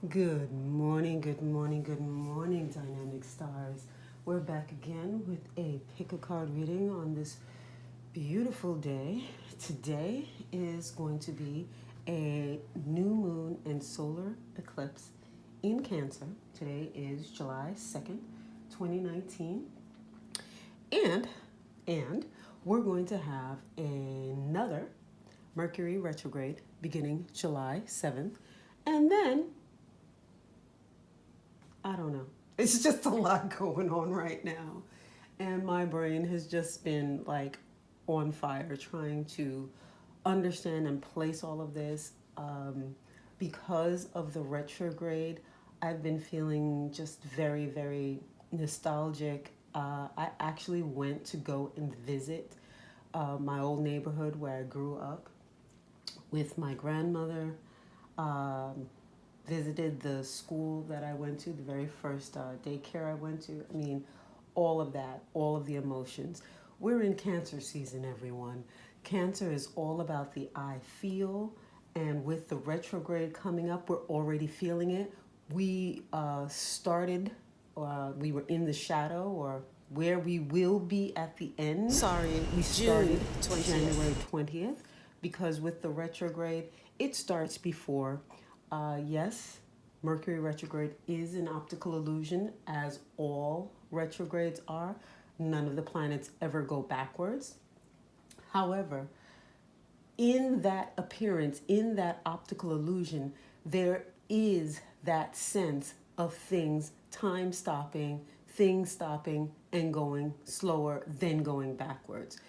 Good morning, good morning, good morning, dynamic stars. We're back again with a pick a card reading on this beautiful day. Today is going to be a new moon and solar eclipse in Cancer. Today is July 2nd, 2019. And and we're going to have another Mercury retrograde beginning July 7th. And then I don't know. It's just a lot going on right now. And my brain has just been like on fire trying to understand and place all of this. Because of the retrograde, I've been feeling just very, very nostalgic. I actually went to go and visit my old neighborhood where I grew up with my grandmother. Um, Visited the school that I went to, the very first daycare I went to. I mean, all of that, all of the emotions. We're in Cancer season, everyone. Cancer is all about the I feel, and with the retrograde coming up, we're already feeling it. We we were in the shadow, or where we will be at the end. Sorry, We June started 20th. January 20th because with the retrograde, it starts before. Yes, Mercury retrograde is an optical illusion, as all retrogrades are. None of the planets ever go backwards. However, in that appearance, in that optical illusion, there is that sense of time stopping, things stopping and going slower, then going backwards.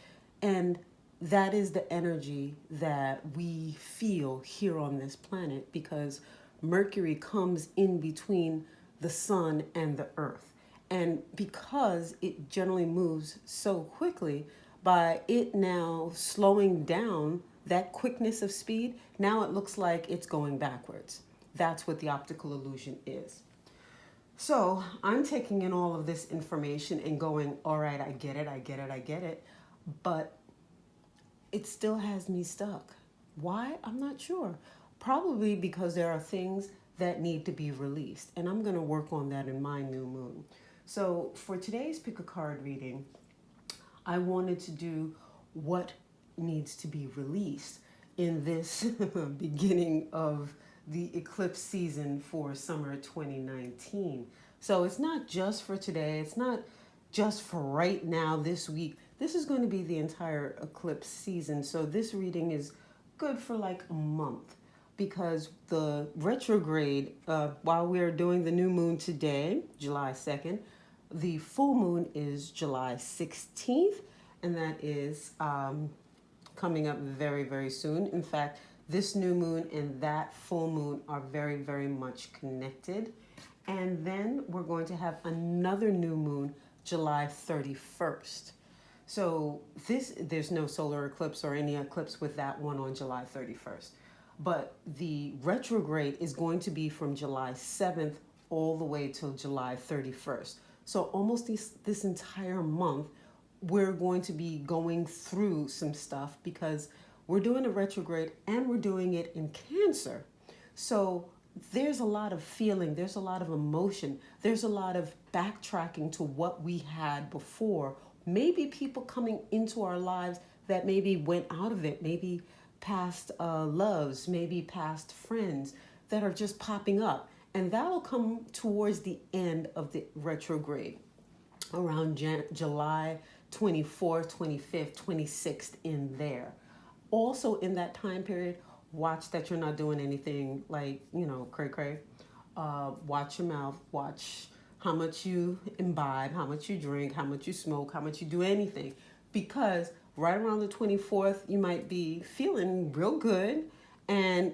And that is the energy that we feel here on this planet because Mercury comes in between the sun and the earth. And because it generally moves so quickly, by it now slowing down that quickness of speed, now it looks like it's going backwards. That's what the optical illusion is. So I'm taking in all of this information and going, all right, I get it, I get it, I get it. But it still has me stuck. Why? I'm not sure. Probably because there are things that need to be released. And I'm going to work on that in my new moon. So for today's pick a card reading, I wanted to do what needs to be released in this beginning of the eclipse season for summer 2019. So it's not just for today, it's not just for right now, this week. This is going to be the entire eclipse season. So this reading is good for like a month because the retrograde, while we're doing the new moon today, July 2nd, the full moon is July 16th, and that is coming up very, very soon. In fact, this new moon and that full moon are very, very much connected. And then we're going to have another new moon July 31st. So there's no solar eclipse or any eclipse with that one on July 31st. But the retrograde is going to be from July 7th all the way till July 31st. So almost this entire month, we're going to be going through some stuff because we're doing a retrograde and we're doing it in Cancer. So there's a lot of feeling, there's a lot of emotion, there's a lot of backtracking to what we had before. Maybe people coming into our lives that maybe went out of it, maybe past loves, maybe past friends that are just popping up. And that'll come towards the end of the retrograde around July 24th, 25th, 26th in there. Also in that time period, watch that you're not doing anything like, cray cray. Watch your mouth, watch how much you imbibe, how much you drink, how much you smoke, how much you do anything. Because right around the 24th, you might be feeling real good and,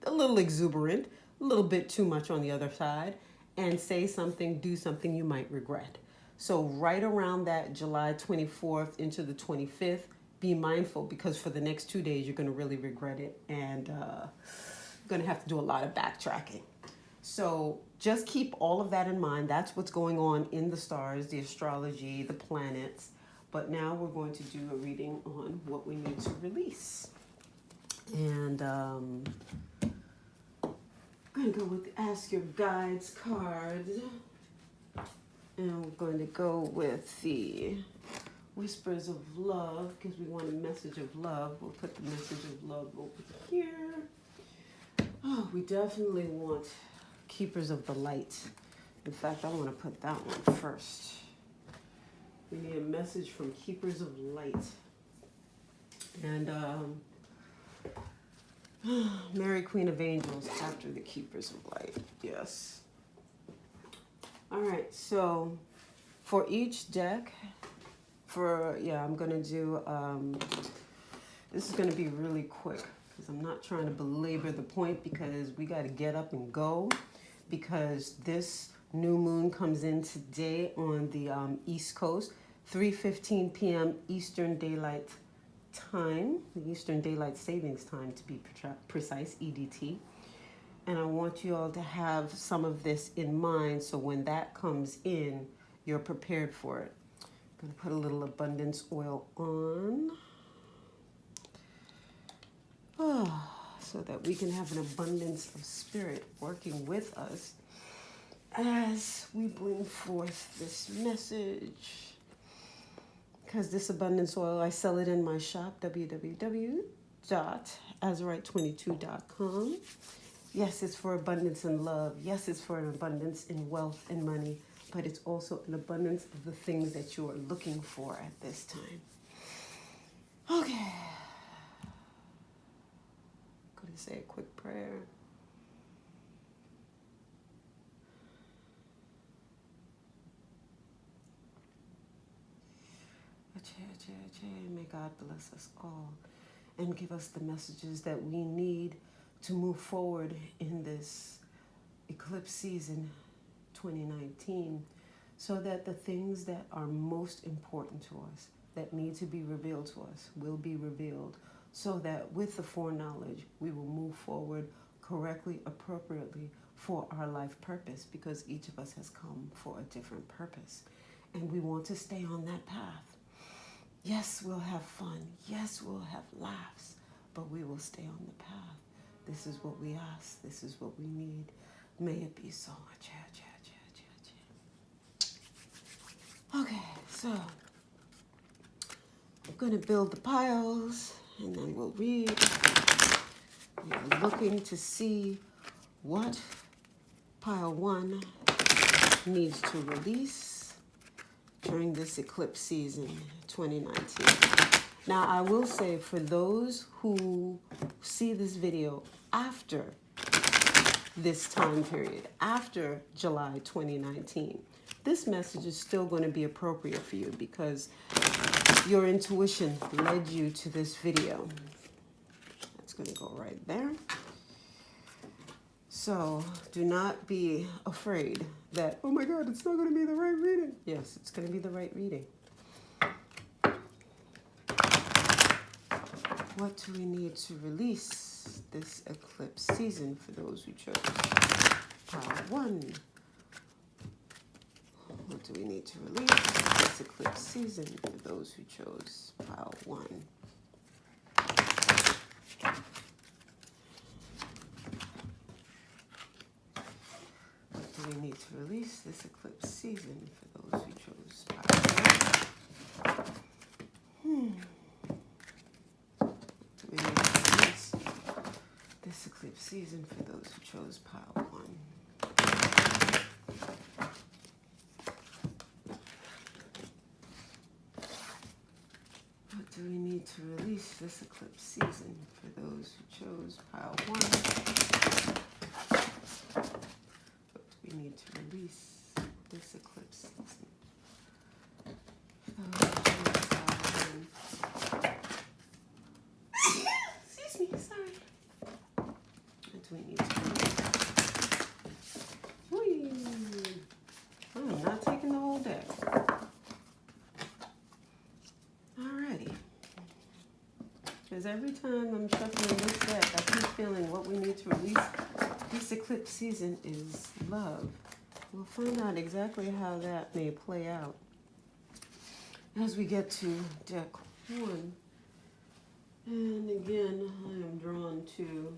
a little exuberant, a little bit too much on the other side, and say something, do something you might regret. So right around that July 24th into the 25th, be mindful because for the next 2 days, you're going to really regret it and going to have to do a lot of backtracking. So just keep all of that in mind. That's what's going on in the stars, the astrology, the planets. But now we're going to do a reading on what we need to release. And going to go with the Ask Your Guides card. And we're going to go with the Whispers of Love, because we want a message of love. We'll put the message of love over here. Oh, we definitely want Keepers of the Light. In fact, I want to put that one first. We need a message from Keepers of Light. And Mary, Queen of Angels, after the Keepers of Light. Yes. All right, so for each deck, I'm going to do, this is going to be really quick because I'm not trying to belabor the point because we got to get up and go because this new moon comes in today on the East Coast, 3:15 p.m. Eastern Daylight Time, the Eastern Daylight Savings Time to be precise, EDT. And I want you all to have some of this in mind so when that comes in, you're prepared for it. I'm going to put a little abundance oil on. So that we can have an abundance of spirit working with us as we bring forth this message. Because this abundance oil, I sell it in my shop, www.azurite22.com. Yes, it's for abundance and love. Yes, it's for an abundance in wealth and money, but it's also an abundance of the things that you are looking for at this time. Okay. Going to say a quick prayer. May God bless us all and give us the messages that we need to move forward in this eclipse season 2019 so that the things that are most important to us, that need to be revealed to us, will be revealed so that with the foreknowledge, we will move forward correctly, appropriately for our life purpose because each of us has come for a different purpose and we want to stay on that path. Yes, we'll have fun. Yes, we'll have laughs, but we will stay on the path. This is what we ask. This is what we need. May it be so. Okay, so I'm going to build the piles, and then we'll read. We're looking to see what pile 1 needs to release during this eclipse season 2019. Now, I will say for those who see this video after this time period, after July 2019, this message is still going to be appropriate for you because your intuition led you to this video. That's going to go right there. So do not be afraid that, oh my God, it's not going to be the right reading. Yes, it's going to be the right reading. What do we need to release this eclipse season for those who chose pile 1? What do we need to release this eclipse season for those who chose pile 1? What do we need to release this eclipse season for those who chose pile 1? We need to release this eclipse season for those who chose pile 1. What do we need to release this eclipse season for those who chose pile 1? What do we need to release this eclipse season for those who chose pile 1? Sorry. What do we need to do? I'm not taking the whole deck. Alrighty. Because every time I'm shuffling this deck, I keep feeling what we need to release this eclipse season is love. We'll find out exactly how that may play out as we get to deck 1. And again, I am drawn to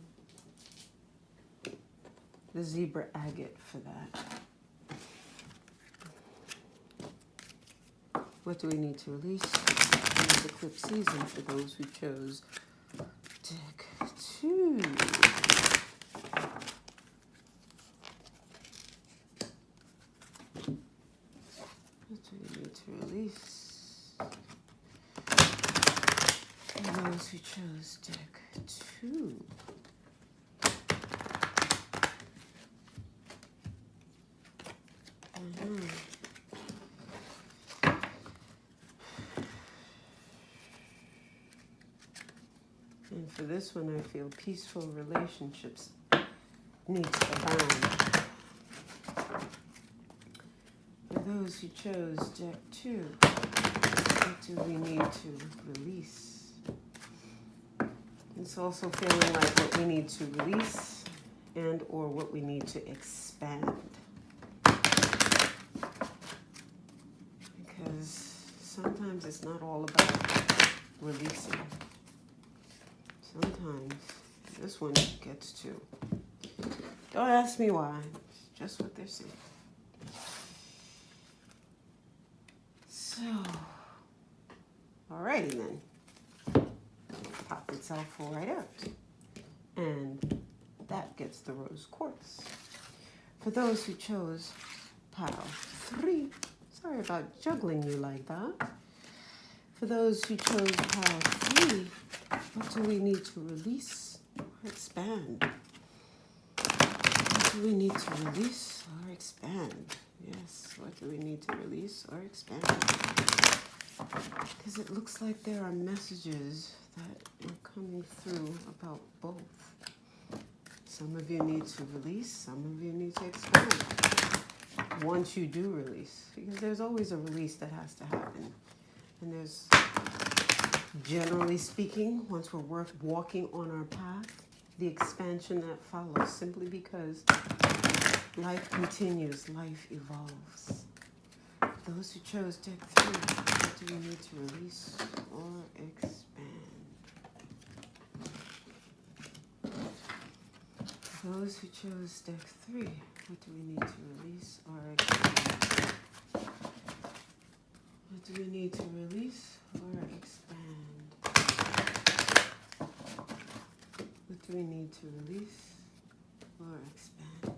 the zebra agate for that. What do we need to release? It's eclipse season for those who chose deck 2. What do we need to release? For those who chose deck 2. And for this one, I feel peaceful relationships need to abound. For those who chose deck 2, what do we need to release? It's also feeling like what we need to release and or what we need to expand. Because sometimes it's not all about releasing. Sometimes this one gets to. Don't ask me why. It's just what they're saying. So, alrighty then. Pop itself right out. And that gets the rose quartz. For those who chose pile 3. Sorry about juggling you like that. For those who chose pile 3, what do we need to release or expand? What do we need to release or expand? Yes, what do we need to release or expand? Because it looks like there are messages that are coming through about both. Some of you need to release, some of you need to expand. Once you do release, because there's always a release that has to happen. And there's, generally speaking, once we're walking on our path, the expansion that follows, simply because life continues, life evolves. Those who chose deck 3, what do we need to release or expand? Those who chose deck 3, what do we need to release or expand? What do we need to release or expand? What do we need to release or expand?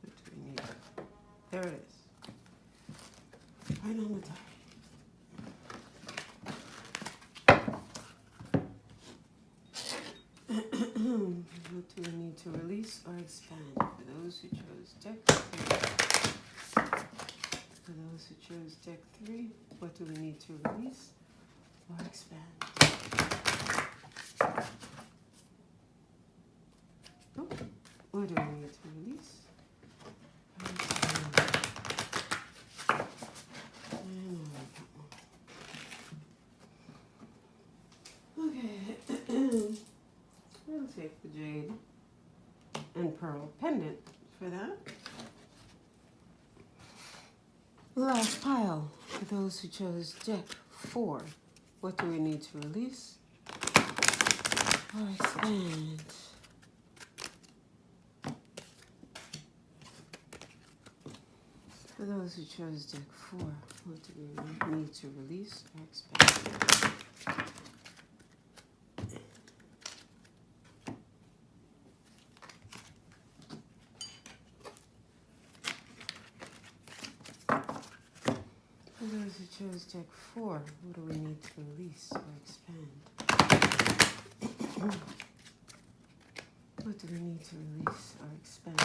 What do we need? There it is. Right on the top. What do we need to release or expand? For those who chose deck 3. For those who chose deck 3, what do we need to release or expand? Oh, what do we need to release or expand? Okay. We'll take the Jade and Pearl Pendant for that. Last pile, for those who chose deck 4, what do we need to release or expand? For those who chose deck 4, what do we need to release or expand? For those who chose deck 4, what do we need to release or expand? What do we need to release or expand?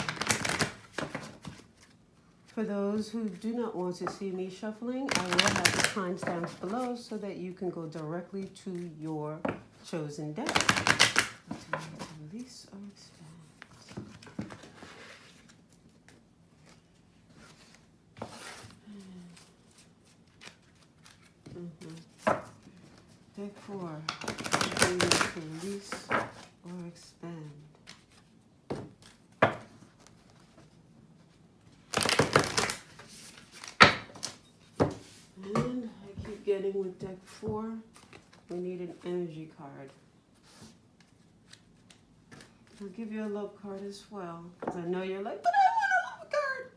For those who do not want to see me shuffling, I will have the timestamps below so that you can go directly to your chosen deck. What do we need to release or expand? Deck 4, what do we need to release or expand? beginning with deck 4, we need an energy card. I'll give you a love card as well, because I know you're like, but I want a love card.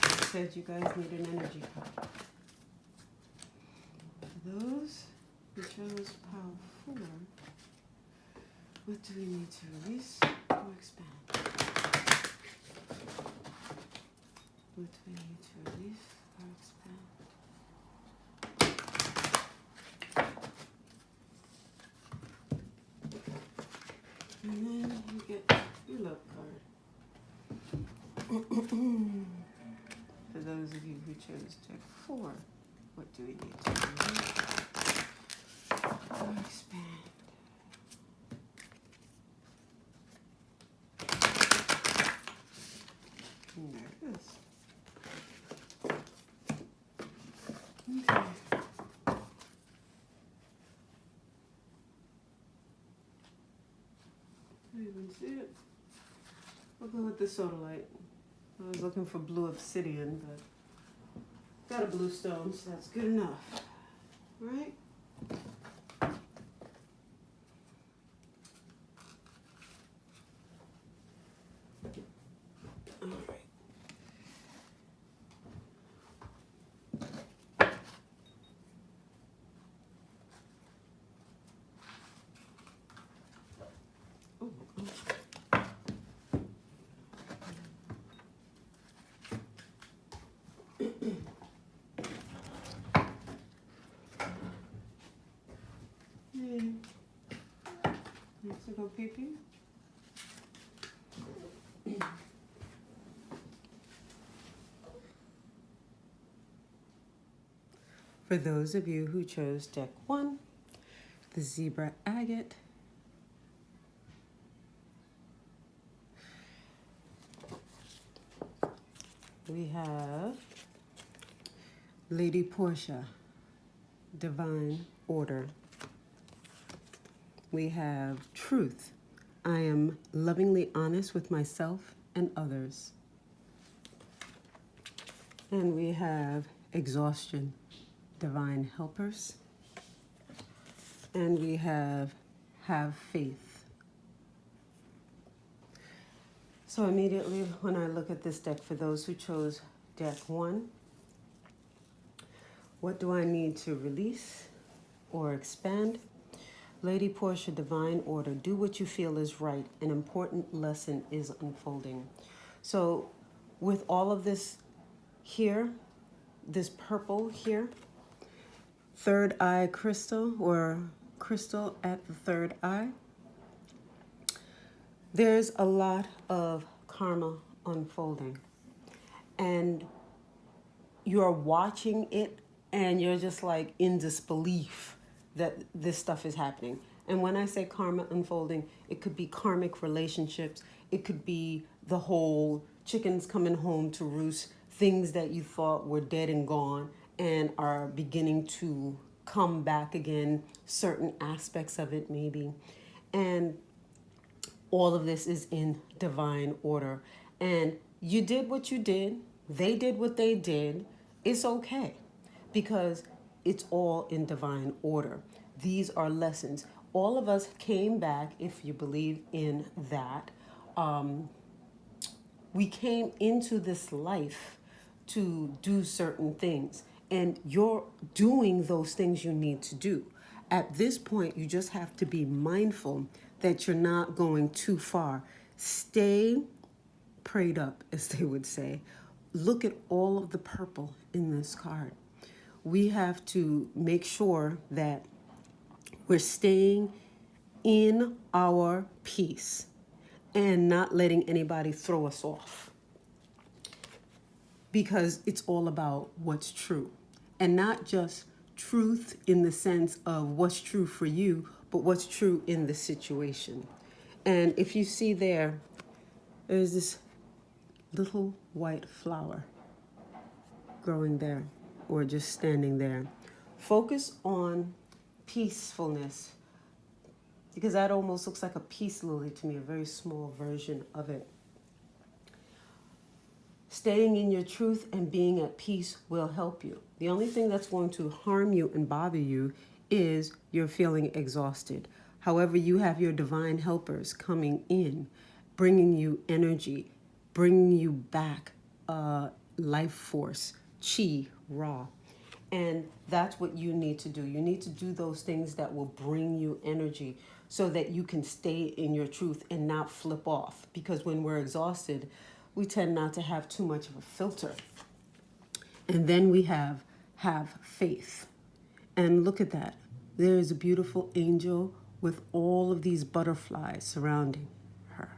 I said you guys need an energy card. For those who chose pile 4, what do we need to release or expand? What do we need to release or expand? And then you get your love card. For those of you who chose deck 4, what do we need to release or expand? And there it is. Okay. I even see it. We'll go with the Sodalite. I was looking for blue obsidian, but got a blue stone, so that's good enough. Right? All right. Next we go pee-pee. For those of you who chose deck 1, the Zebra Agate, we have Lady Portia, Divine Order. We have Truth. I am lovingly honest with myself and others. And we have Exhaustion, Divine Helpers. And we have Faith. So immediately when I look at this deck, for those who chose deck 1, what do I need to release or expand? Lady Portia, Divine Order, do what you feel is right. An important lesson is unfolding. So with all of this here, this purple here, third eye crystal or crystal at the third eye, there's a lot of karma unfolding. And you're watching it and you're just like in disbelief that this stuff is happening. And when I say karma unfolding, it could be karmic relationships. It could be the whole chickens coming home to roost, things that you thought were dead and gone and are beginning to come back again, certain aspects of it maybe. And all of this is in divine order. And you did what you did. They did what they did. It's okay because it's all in divine order. These are lessons. All of us came back, if you believe in that. We came into this life to do certain things. And you're doing those things you need to do. At this point, you just have to be mindful that you're not going too far. Stay prayed up, as they would say. Look at all of the purple in this card. We have to make sure that we're staying in our peace and not letting anybody throw us off. Because it's all about what's true. And not just truth in the sense of what's true for you, but what's true in the situation. And if you see there's this little white flower growing there or just standing there. Focus on peacefulness because that almost looks like a peace lily to me, a very small version of it. Staying in your truth and being at peace will help you. The only thing that's going to harm you and bother you is you're feeling exhausted. However, you have your divine helpers coming in, bringing you energy, bringing you back life force, chi, ra. And that's what you need to do. You need to do those things that will bring you energy so that you can stay in your truth and not flip off. Because when we're exhausted, we tend not to have too much of a filter. And then we have faith. And look at that. There is a beautiful angel with all of these butterflies surrounding her.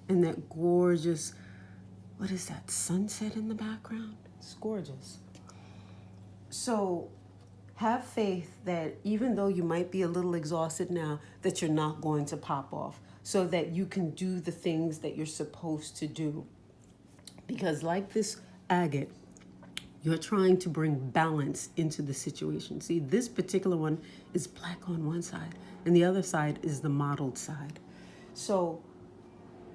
And that gorgeous, what is that, sunset in the background? It's gorgeous. So have faith that even though you might be a little exhausted now, that you're not going to pop off, so that you can do the things that you're supposed to do. Because like this agate, you're trying to bring balance into the situation. See, this particular one is black on one side, and the other side is the mottled side. So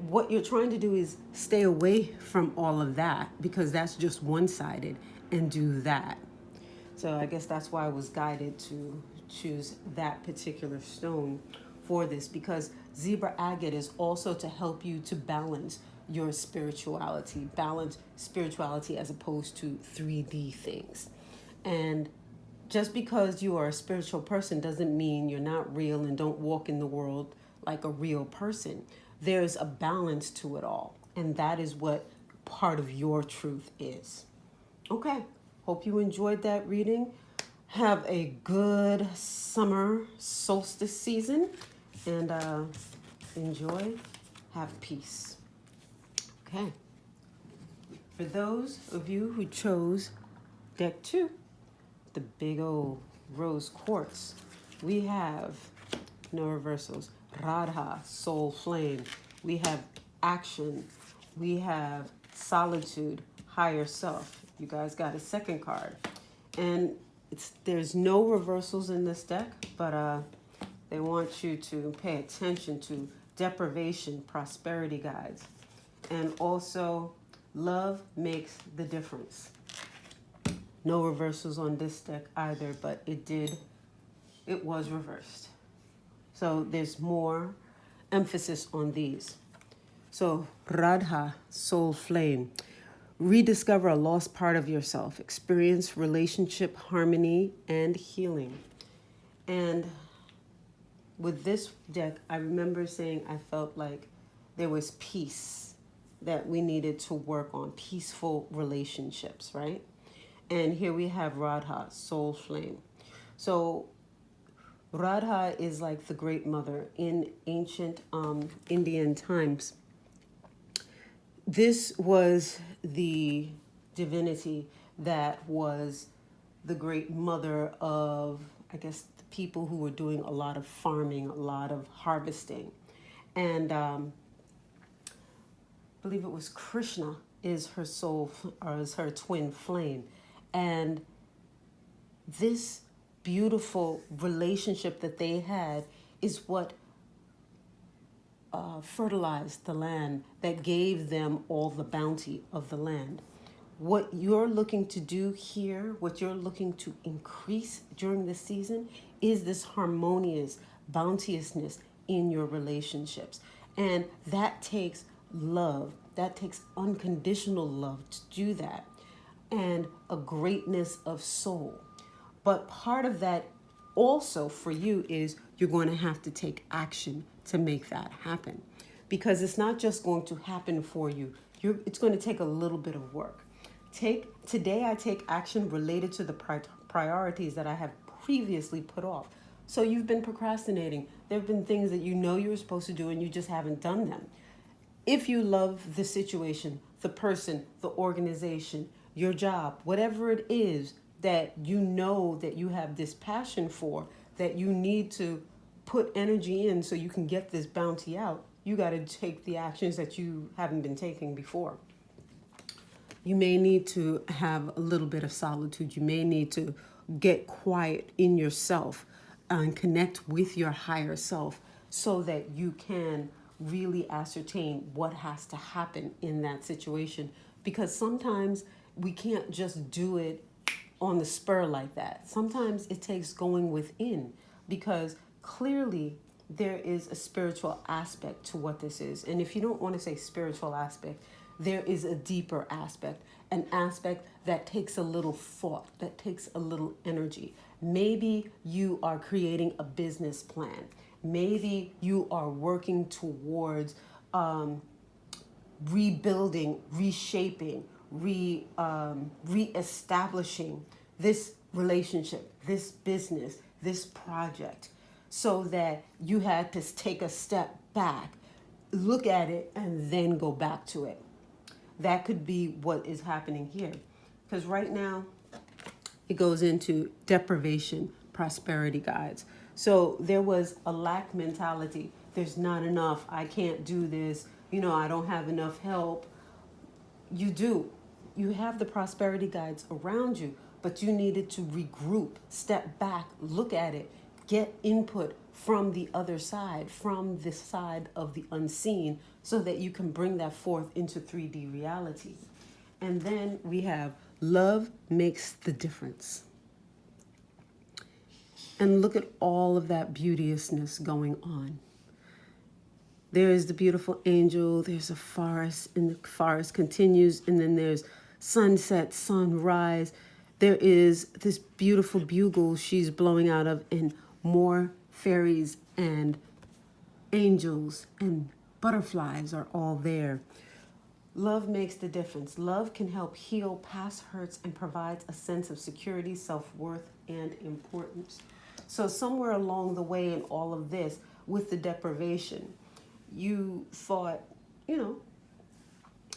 what you're trying to do is stay away from all of that, because that's just one-sided, and do that. So I guess that's why I was guided to choose that particular stone for this, because zebra agate is also to help you to balance your spirituality, balance spirituality as opposed to 3D things. And just because you are a spiritual person doesn't mean you're not real and don't walk in the world like a real person. There's a balance to it all, and that is what part of your truth is. Okay. Hope you enjoyed that reading. Have a good summer solstice season, and enjoy. Have peace. Okay. For those of you who chose deck 2, the big old rose quartz, we have no reversals. Radha, soul flame. We have action. We have solitude, higher self. You guys got a second card, and there's no reversals in this deck, but they want you to pay attention to deprivation, prosperity guides, and also love makes the difference. No reversals on this deck either, but it was reversed. So there's more emphasis on these. So Radha, soul flame. Rediscover a lost part of yourself. Experience relationship harmony and healing. And with this deck, I remember saying I felt like there was peace that we needed to work on. Peaceful relationships, right? And here we have Radha, soul flame. So Radha is like the great mother in ancient Indian times. This was the divinity that was the great mother of, I guess, the people who were doing a lot of farming, a lot of harvesting. And I believe it was Krishna is her soul, or is her twin flame. And this beautiful relationship that they had is what fertilized the land, that gave them all the bounty of the land. What you're looking to do here, what you're looking to increase during this season, is this harmonious bounteousness in your relationships. And that takes love. That takes unconditional love to do that. And a greatness of soul. But part of that also for you is you're going to have to take action to make that happen. Because it's not just going to happen for you. It's going to take a little bit of work. Today I take action related to the priorities that I have previously put off. So you've been procrastinating. There have been things that you know you were supposed to do and you just haven't done them. If you love the situation, the person, the organization, your job, whatever it is that you know that you have this passion for, that you need to put energy in so you can get this bounty out, you got to take the actions that you haven't been taking before. You may need to have a little bit of solitude. You may need to get quiet in yourself and connect with your higher self so that you can really ascertain what has to happen in that situation because sometimes we can't just do it on the spur like that. Sometimes it takes going within, because clearly there is a spiritual aspect to what this is. And if you don't want to say spiritual aspect, there is a deeper aspect, an aspect that takes a little thought, that takes a little energy. Maybe you are creating a business plan. Maybe you are working towards rebuilding, reshaping, reestablishing this relationship, this business, this project, so that you had to take a step back, look at it, and then go back to it. That could be what is happening here. Because right now, it goes into deprivation, prosperity guides. So there was a lack mentality. There's not enough. I can't do this. I don't have enough help. You do. You have the prosperity guides around you, but you needed to regroup, step back, look at it, get input from the other side, from the side of the unseen, so that you can bring that forth into 3D reality. And then we have love makes the difference. And look at all of that beauteousness going on. There is the beautiful angel, there's a forest, and the forest continues, and then there's sunset, sunrise. There is this beautiful bugle she's blowing out of, and more fairies and angels and butterflies are all there. Love makes the difference. Love can help heal past hurts and provides a sense of security, self-worth, and importance. So somewhere along the way in all of this, with the deprivation, you thought,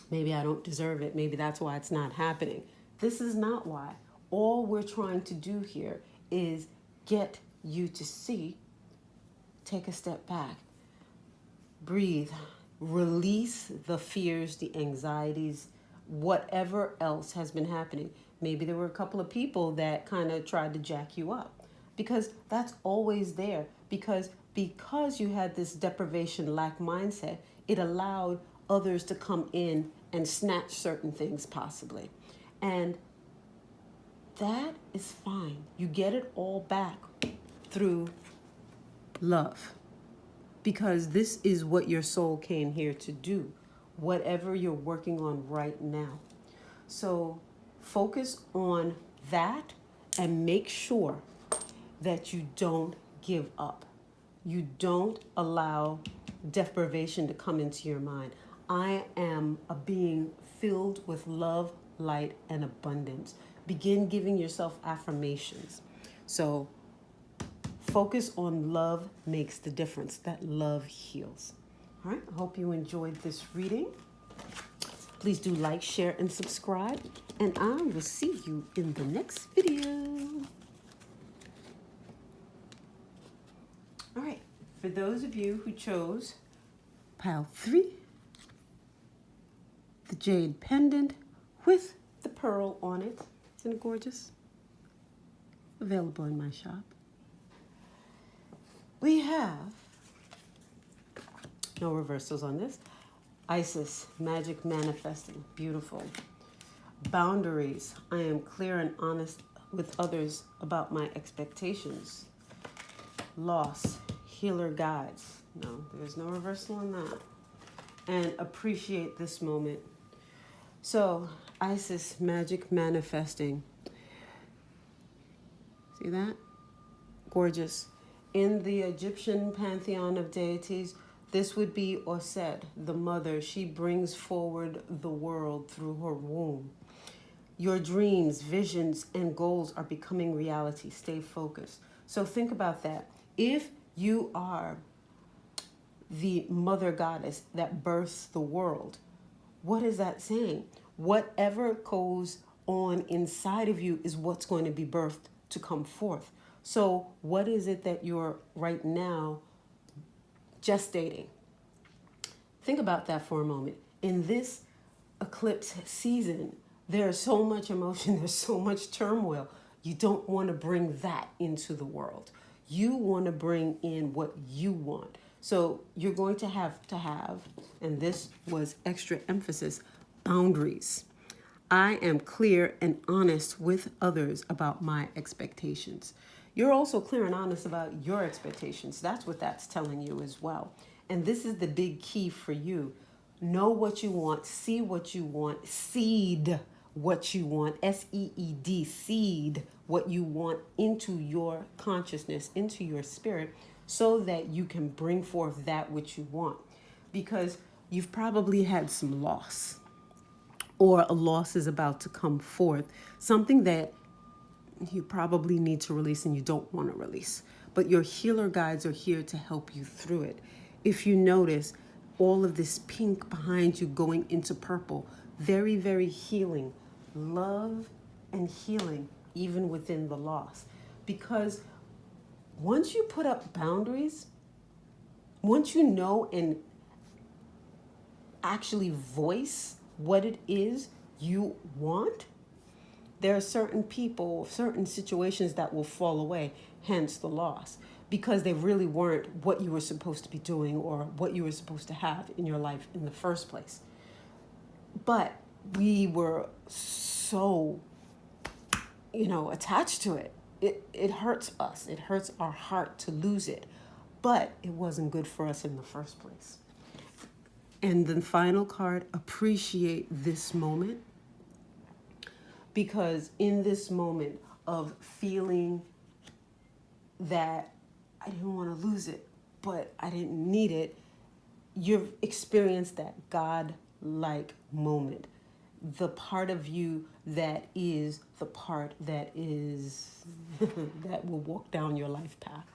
maybe I don't deserve it. Maybe that's why it's not happening. This is not why. All we're trying to do here is get you to see, take a step back, breathe, release the fears, the anxieties, whatever else has been happening. Maybe there were a couple of people that kind of tried to jack you up, because that's always there. Because you had this deprivation, lack mindset, it allowed others to come in and snatch certain things possibly. And that is fine. You get it all back through love. Because this is what your soul came here to do, whatever you're working on right now. So focus on that and make sure that you don't give up. You don't allow deprivation to come into your mind. I am a being filled with love, light, and abundance. Begin giving yourself affirmations. So focus on love makes the difference. That love heals. All right, I hope you enjoyed this reading. Please do like, share, and subscribe. And I will see you in the next video. All right, for those of you who chose pile 3, the Jade Pendant with the pearl on it. Isn't it gorgeous? Available in my shop. We have, no reversals on this, Isis, Magic Manifesting, beautiful. Boundaries, I am clear and honest with others about my expectations. Loss, Healer Guides, no, there's no reversal on that. And appreciate this moment. So, Isis, Magic Manifesting. See that? Gorgeous. In the Egyptian pantheon of deities, this would be Osed, the mother. She brings forward the world through her womb. Your dreams, visions, and goals are becoming reality. Stay focused. So think about that. If you are the mother goddess that births the world, what is that saying? Whatever goes on inside of you is what's going to be birthed to come forth. So what is it that you're right now gestating? Think about that for a moment. In this eclipse season, there's so much emotion, there's so much turmoil. You don't want to bring that into the world. You want to bring in what you want. So you're going to have, and this was extra emphasis, boundaries. I am clear and honest with others about my expectations. You're also clear and honest about your expectations. That's what that's telling you as well. And this is the big key for you. Know what you want, see what you want, seed what you want, SEED, seed what you want into your consciousness, into your spirit, so that you can bring forth that which you want. Because you've probably had some loss, or a loss is about to come forth, something that you probably need to release and you don't want to release. But your healer guides are here to help you through it. If you notice, all of this pink behind you going into purple, very, very healing. Love and healing, even within the loss. Because once you put up boundaries, once you know and actually voice what it is you want, there are certain people, certain situations that will fall away, hence the loss, because they really weren't what you were supposed to be doing or what you were supposed to have in your life in the first place. But we were so, attached to it. It hurts us. It hurts our heart to lose it. But it wasn't good for us in the first place. And the final card, appreciate this moment. Because in this moment of feeling that I didn't want to lose it, but I didn't need it, you've experienced that God-like moment. The part of you that is the part that is, that will walk down your life path.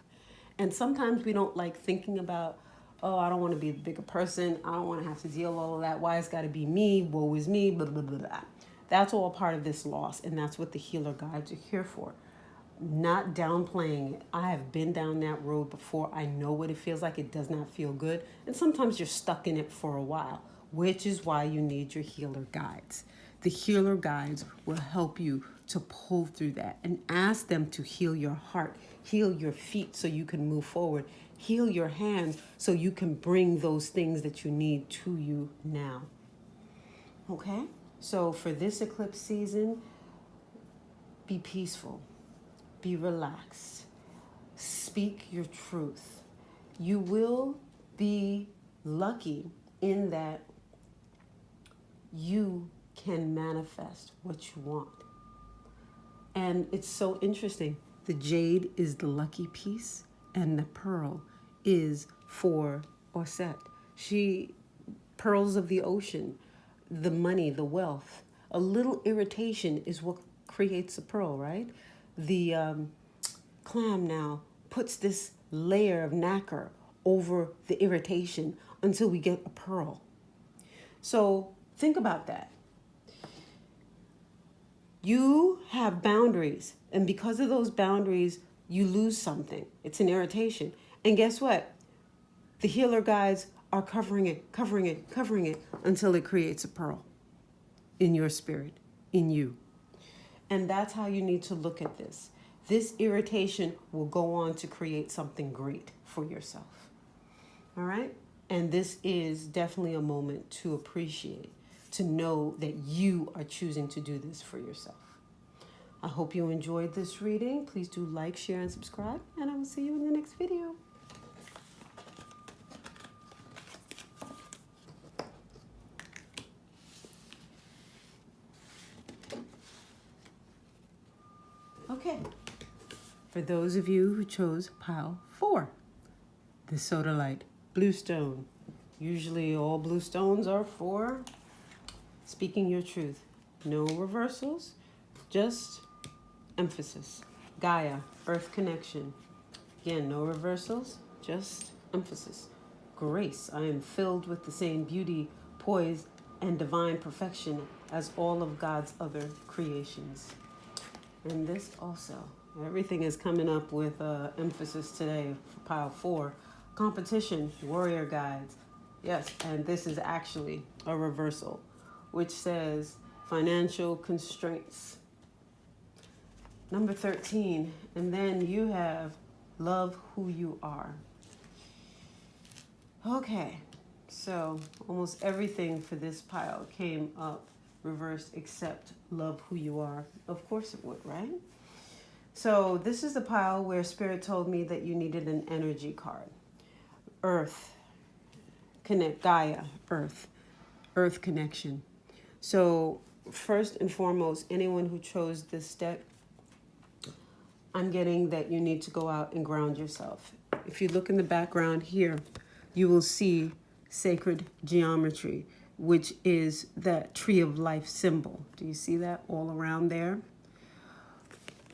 And sometimes we don't like thinking about, oh, I don't want to be the bigger person. I don't want to have to deal with all of that. Why it's got to be me? Woe is me, blah, blah, blah, blah. That's all part of this loss, and that's what the healer guides are here for. Not downplaying it. I have been down that road before. I know what it feels like. It does not feel good. And sometimes you're stuck in it for a while, which is why you need your healer guides. The healer guides will help you to pull through that, and ask them to heal your heart, heal your feet so you can move forward, heal your hands so you can bring those things that you need to you now. Okay? So for this eclipse season, be peaceful, be relaxed, speak your truth. You will be lucky in that you can manifest what you want. And it's so interesting. The jade is the lucky piece, and the pearl is for Osset. Pearls of the ocean, the money, the wealth. A little irritation is what creates a pearl, right? The clam now puts this layer of nacre over the irritation until we get a pearl. So think about that. You have boundaries, and because of those boundaries, you lose something. It's an irritation. And guess what? The healer guides are covering it until it creates a pearl in your spirit, in you. And that's how you need to look at this. This irritation will go on to create something great for yourself. All right? And this is definitely a moment to appreciate, to know that you are choosing to do this for yourself. I hope you enjoyed this reading. Please do like, share, and subscribe, and I will see you in the next video. Okay, for those of you who chose pile 4, the Sodalite blue stone. Usually all blue stones are for speaking your truth. No reversals, just emphasis. Gaia, earth connection. Again, no reversals, just emphasis. Grace, I am filled with the same beauty, poise, and divine perfection as all of God's other creations. And this also, everything is coming up with emphasis today for pile 4. Competition, warrior guides. Yes, and this is actually a reversal, which says financial constraints. Number 13, and then you have love who you are. Okay, so almost everything for this pile came up reversed, accept, love who you are. Of course it would, right? So this is the pile where Spirit told me that you needed an energy card. Earth, connect, Gaia, Earth connection. So first and foremost, anyone who chose this deck, I'm getting that you need to go out and ground yourself. If you look in the background here, you will see sacred geometry, which is that tree of life symbol. Do you see that all around there?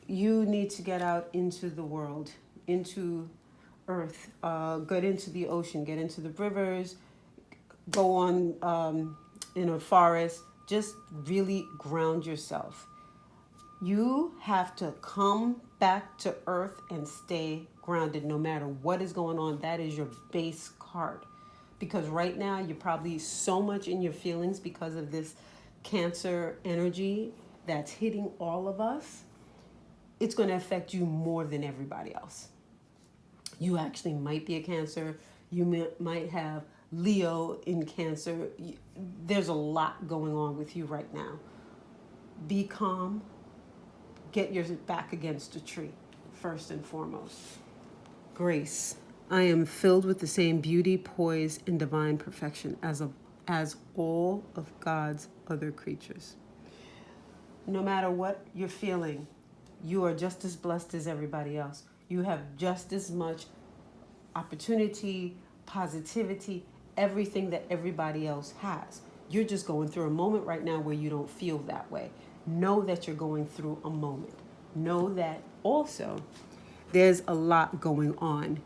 You need to get out into the world, into earth, get into the ocean, get into the rivers, go on in a forest, just really ground yourself. You have to come back to earth and stay grounded no matter what is going on. That is your base card. Because right now you're probably so much in your feelings because of this Cancer energy that's hitting all of us. It's going to affect you more than everybody else. You actually might be a Cancer. You might have Leo in Cancer. There's a lot going on with you right now. Be calm. Get your back against a tree, first and foremost. Grace. I am filled with the same beauty, poise, and divine perfection as all of God's other creatures. No matter what you're feeling, you are just as blessed as everybody else. You have just as much opportunity, positivity, everything that everybody else has. You're just going through a moment right now where you don't feel that way. Know that you're going through a moment. Know that also there's a lot going on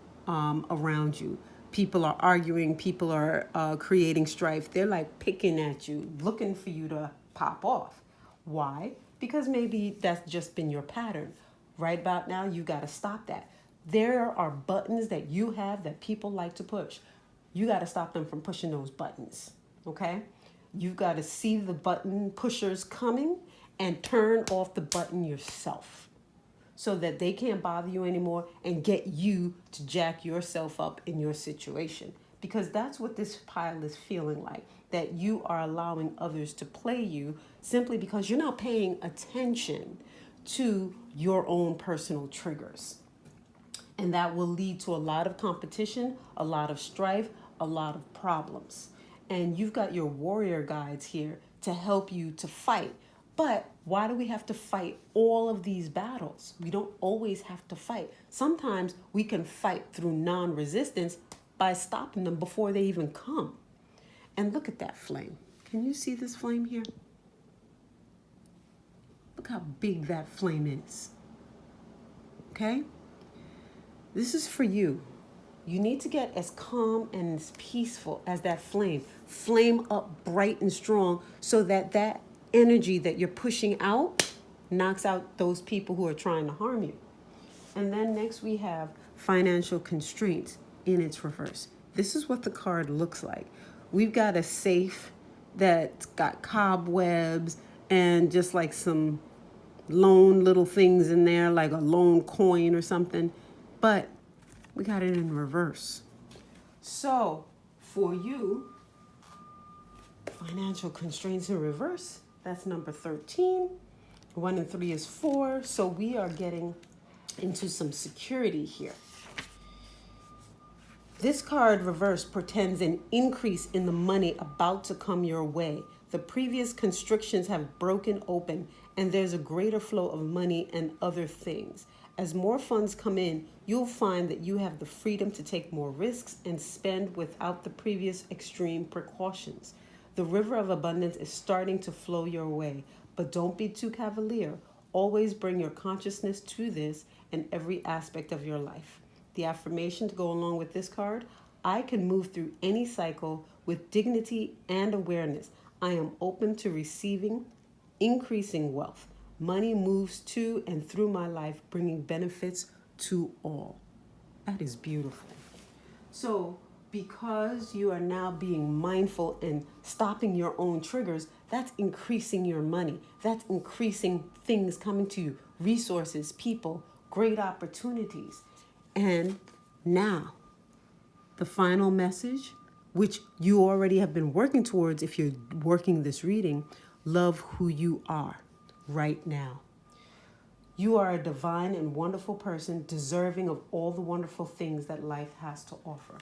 around you. People are arguing. People are creating strife. They're like picking at you, looking for you to pop off. Why? Because maybe that's just been your pattern. Right about now, you got to stop that. There are buttons that you have that people like to push. You got to stop them from pushing those buttons. Okay? You've got to see the button pushers coming and turn off the button yourself so that they can't bother you anymore and get you to jack yourself up in your situation. Because that's what this pile is feeling like, that you are allowing others to play you simply because you're not paying attention to your own personal triggers. And that will lead to a lot of competition, a lot of strife, a lot of problems. And you've got your warrior guides here to help you to fight. But why do we have to fight all of these battles? We don't always have to fight. Sometimes we can fight through non-resistance by stopping them before they even come. And look at that flame. Can you see this flame here? Look how big that flame is. Okay? This is for you. You need to get as calm and as peaceful as that flame. Flame up bright and strong so that that energy that you're pushing out knocks out those people who are trying to harm you. And then next we have financial constraints in its reverse. This is what the card looks like. We've got a safe that's got cobwebs and just like some lone little things in there, like a lone coin or something. But we got it in reverse. So for you, financial constraints in reverse, that's number 13. 1 and 3 is 4. So we are getting into some security here. This card reverse portends an increase in the money about to come your way. The previous constrictions have broken open and there's a greater flow of money and other things. As more funds come in, you'll find that you have the freedom to take more risks and spend without the previous extreme precautions. The river of abundance is starting to flow your way, but don't be too cavalier. Always bring your consciousness to this in every aspect of your life. The affirmation to go along with this card: I can move through any cycle with dignity and awareness. I am open to receiving increasing wealth. Money moves to and through my life, bringing benefits to all. That is beautiful. So because you are now being mindful and stopping your own triggers, that's increasing your money. That's increasing things coming to you, resources, people, great opportunities. And now, the final message, which you already have been working towards if you're working this reading, Love who you are right now. You are a divine and wonderful person, deserving of all the wonderful things that life has to offer.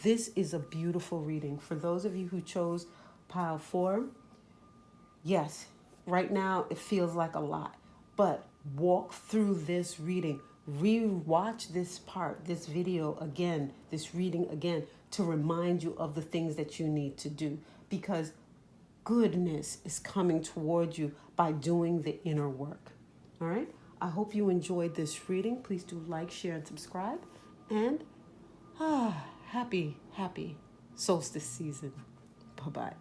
This is a beautiful reading. For those of you who chose pile 4, yes, right now it feels like a lot, but walk through this reading. Re-watch this part, this video again, this reading again, to remind you of the things that you need to do, because goodness is coming towards you by doing the inner work. All right? I hope you enjoyed this reading. Please do like, share, and subscribe. And happy solstice season. Bye-bye.